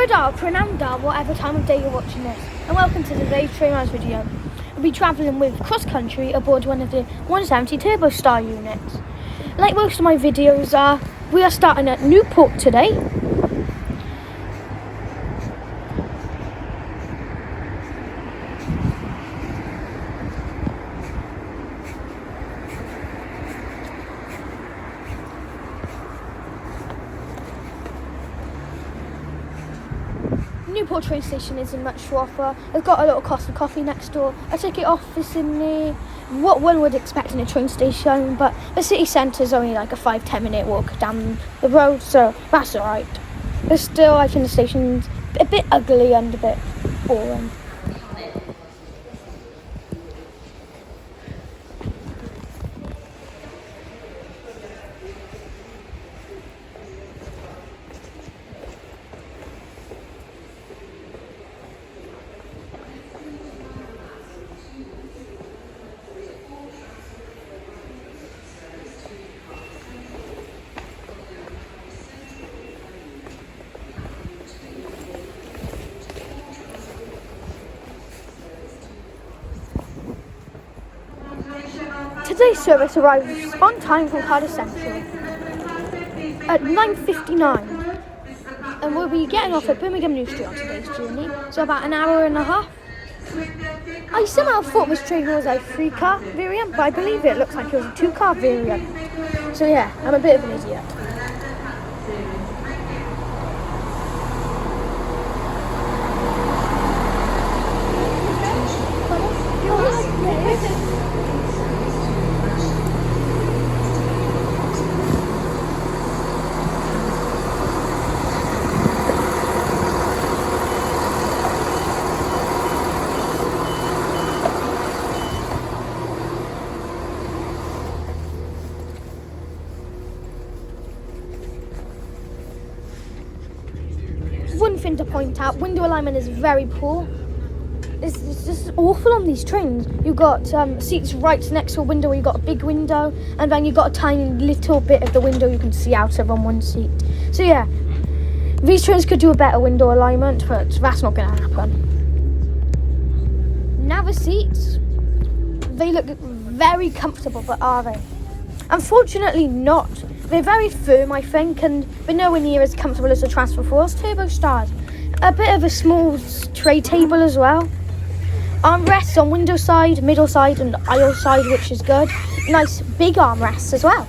Bore Prananda, whatever time of day you're watching this, and welcome to today's train rides video. We'll be travelling with cross country aboard one of the 170 Turbo Star units. Like most of my videos we are starting at Newport today. Newport train station isn't much to offer. It's got a little Costa coffee next door, a ticket office in there, what one would expect in a train station, but the city centre is only like a 5-10 minute walk down the road, so that's alright. But still, I think the station's a bit ugly and a bit boring. Today's service arrives on time from Cardiff Central at 9:59, and we'll be getting off at Birmingham New Street on today's journey, so about an hour and a half. I somehow thought this train was a 3-car variant, but I believe it looks like it was a 2-car variant. So yeah, I'm a bit of an idiot. One thing to point out, window alignment is very poor. It's just awful on these trains. You've got seats right next to a window where you've got a big window, and then you've got a tiny little bit of the window you can see out of on one seat. So yeah, these trains could do a better window alignment, but that's not going to happen. Now the seats, they look very comfortable, but are they? Unfortunately not. They're very firm, I think, and they're nowhere near as comfortable as the Transfer Force Turbo Stars. A bit of a small tray table as well. Armrests on window side, middle side and aisle side, which is good. Nice big armrests as well.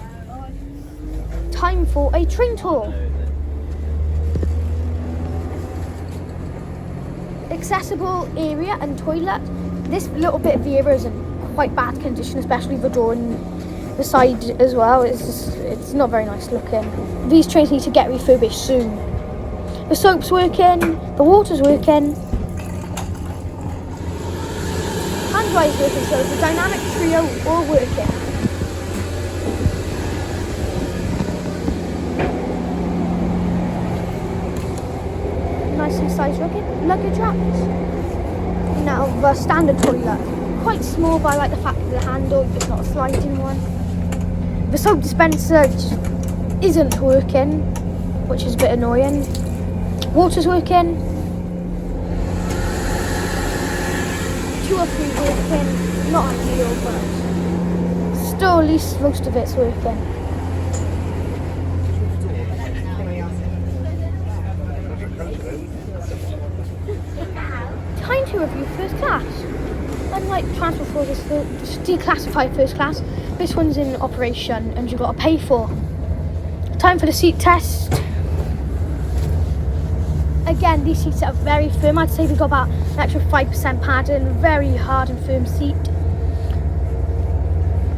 Time for a train tour. Accessible area and toilet. This little bit of the area is in quite bad condition, especially the door and the side as well. It's not very nice looking. These trains need to get refurbished soon. The soap's working, the water's working, hand dryer's working, so the dynamic trio all working. Nicely sized luggage racks. Now the standard toilet, quite small, but I like the fact of the handle, it's not a sliding one. The soap dispenser just isn't working, which is a bit annoying. Water's working. 2 or 3 working. Not ideal, but still at least most of it's working. Time to review first class. Unlike Transfer Force, it's declassified first class. This one's in operation and you've got to pay for. Time for the seat test. Again, these seats are very firm. I'd say they've got about an extra 5% padding, very hard and firm seat.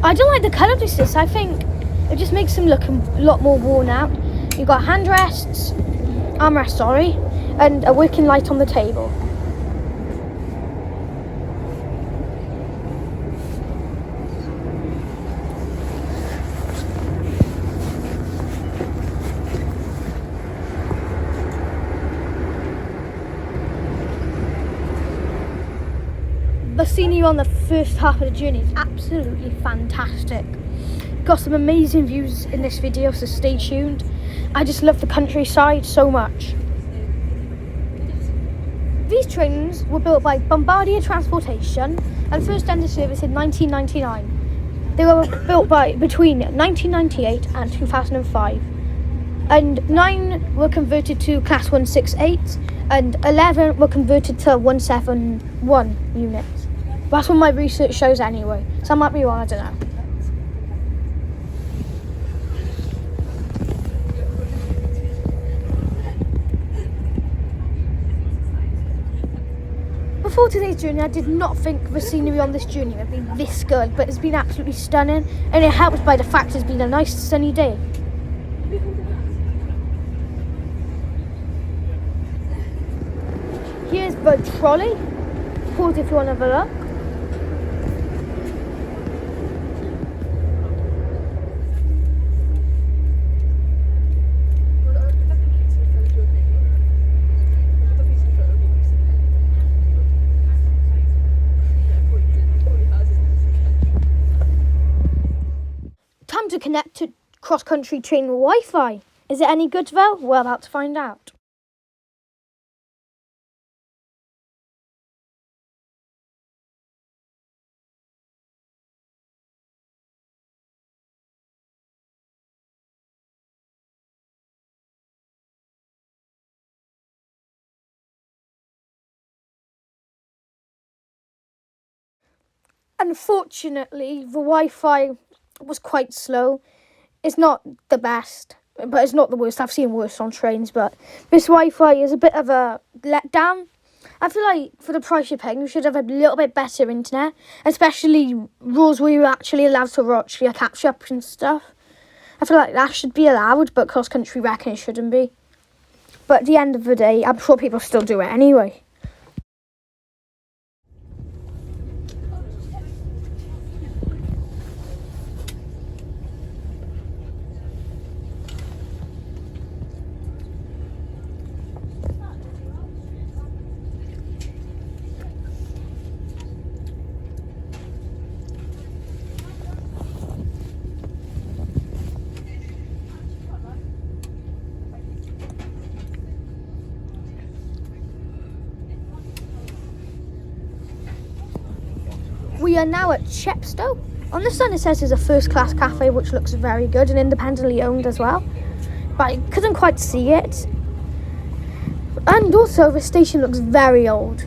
I don't like the colour of this. I think it just makes them look a lot more worn out. You've got armrests, and a working light on the table. The scenery on the first half of the journey is absolutely fantastic. Got some amazing views in this video, so stay tuned. I just love the countryside so much. trains were built by Bombardier Transportation and first entered service in 1999. They were built between 1998 and 2005. And 9 were converted to Class 168 and 11 were converted to 171 units. That's what my research shows anyway, so I might be wrong, I don't know. Before today's journey, I did not think the scenery on this journey would be this good, but it's been absolutely stunning, and it helps by the fact it's been a nice sunny day. Here's the trolley. Pause if you want to have a look. Time to connect to cross-country train Wi-Fi. Is it any good though? We're about to find out. Unfortunately, the Wi-Fi was quite slow. It's not the best, but it's not the worst. I've seen worse on trains, but this Wi-Fi is a bit of a letdown. I feel like for the price you're paying, you should have a little bit better internet, especially rules where you're actually allowed to watch your catch up and stuff. I feel like that should be allowed, but cross-country reckon it shouldn't be. But at the end of the day, I'm sure people still do it anyway. We are now at Chepstow. On the sign it says it's a first-class cafe, which looks very good and independently owned as well. But I couldn't quite see it. And also the station looks very old.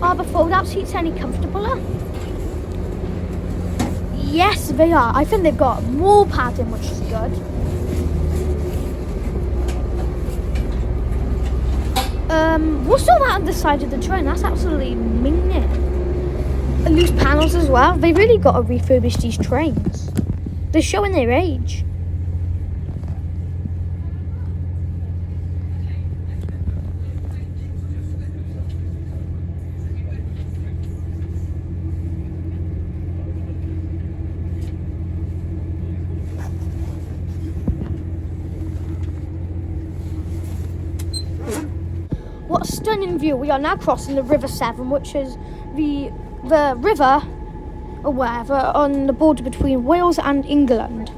Are the fold-out seats any comfortabler? Yes, they are. I think they've got more padding, which is good. What's all that on the side of the train? That's absolutely minging. Loose panels as well. They really got to refurbish these trains. They're showing their age. What a stunning view. We are now crossing the River Severn, which is the river or whatever on the border between Wales and England.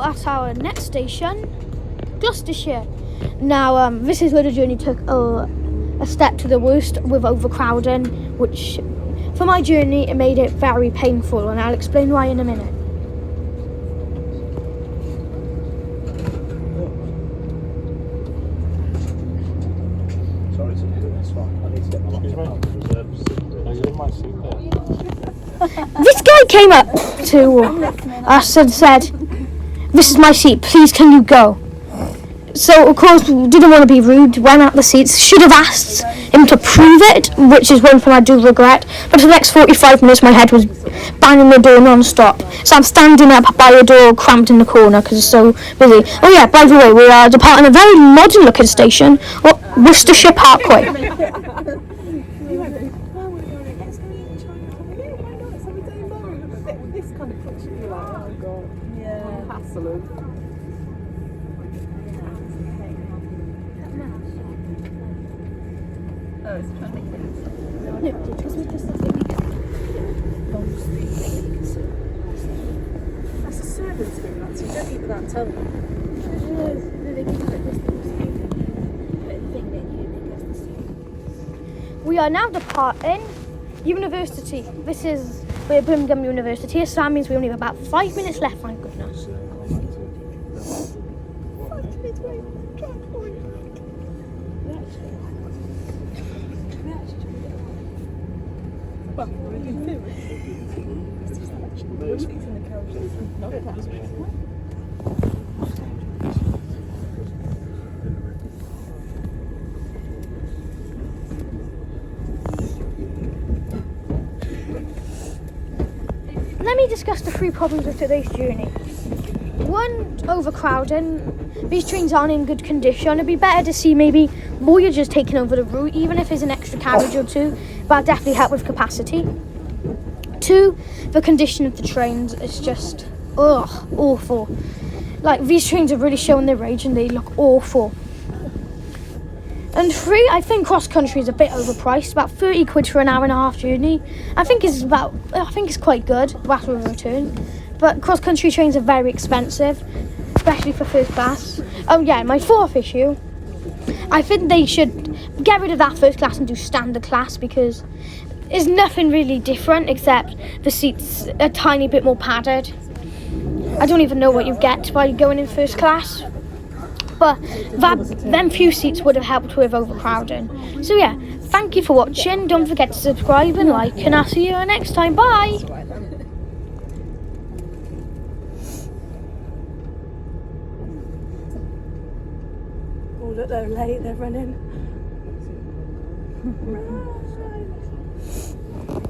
At our next station, Gloucestershire. Now, this is where the journey took a step to the worst with overcrowding, which for my journey it made it very painful, and I'll explain why in a minute. Sorry to do this one. I need to get my This guy came up to us and said, "This is my seat, please can you go?" So of course we didn't want to be rude, went out the seats, should have asked him to prove it, which is one thing I do regret, but for the next 45 minutes my head was banging the door non-stop. So I'm standing up by a door cramped in the corner because it's so busy. Oh yeah, by the way, we are departing a very modern looking station, Worcestershire Parkway. That's a servant's room, that's you don't eat without telling them. We are now departing university. We're at Birmingham University, so that means we only have about 5 minutes left, thank goodness. Let me discuss the 3 problems of today's journey. 1, overcrowding. These trains aren't in good condition. It'd be better to see maybe voyagers taking over the route, even if there's an extra carriage or 2. That'll definitely help with capacity. 2, the condition of the trains is just awful. Like, these trains are really showing their age and they look awful. And 3, I think cross country is a bit overpriced, about 30 quid for an hour and a half journey. I think it's quite good after a return. But cross country trains are very expensive, especially for first class. Oh yeah, my 4th issue, I think they should get rid of that first class and do standard class, because there's nothing really different except the seats are a tiny bit more padded. I don't even know what you get by going in first class. But them few seats would have helped with overcrowding. So yeah, thank you for watching. Don't forget to subscribe and like, and I'll see you next time. Bye! Oh look, they're late, they're running.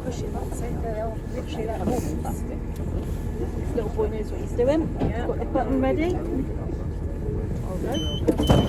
Push it, that's it, they're literally that old. This little boy knows what he's doing. He's got the button ready. Hold on.